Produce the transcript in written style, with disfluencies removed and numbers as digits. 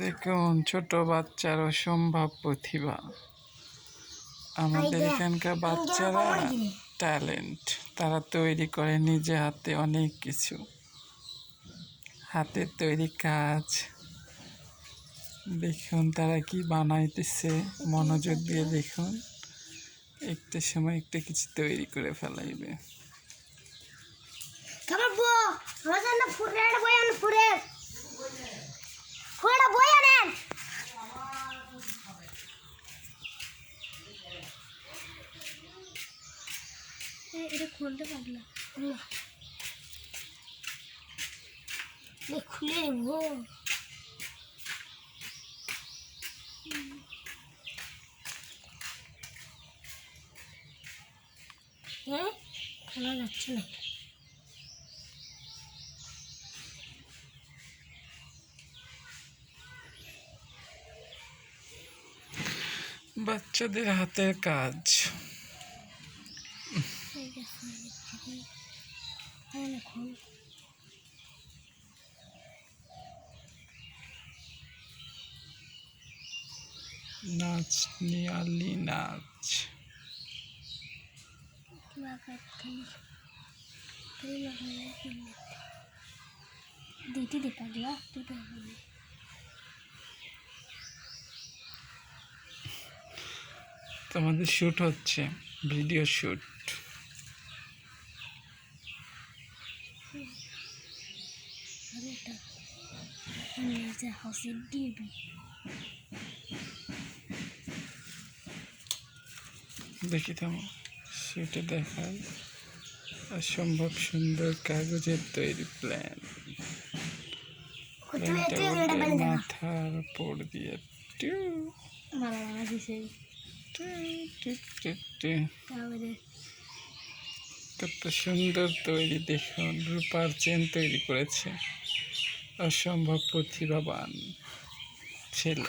দেখুন ছোট বাচ্চার অসম্ভব প্রতিভা। আমাদের এখানকার বাচ্চারা ট্যালেন্ট, তারা তৈরি করে নিজে হাতে অনেক কিছু, হাতের তৈরি কাজ। দেখুন তারা কি বানাইতেছে, মনোযোগ দিয়ে দেখুন, একটা সময় একটা কিছু তৈরি করে ফেলাইবে। এটা খুলতে পারলাম খুলে নেবো। হ্যাঁ, খোলা যাচ্ছে না। বাচ্চাদের হাতের কাজ। নাচ, নিয়ালি নাচ। দিতে পারলা দুটো তোমাদের শ্যুট হচ্ছে, ভিডিও শ্যুট। দেখি তোমার সেটা দেখায় অসম্ভব সুন্দর কাগজের তৈরি প্ল্যান। মাথার উপর দিয়ে কত সুন্দর তৈরি। দেখুন রূপার চেন তৈরি করেছে অসম্ভব প্রতিভাবান ছেলে।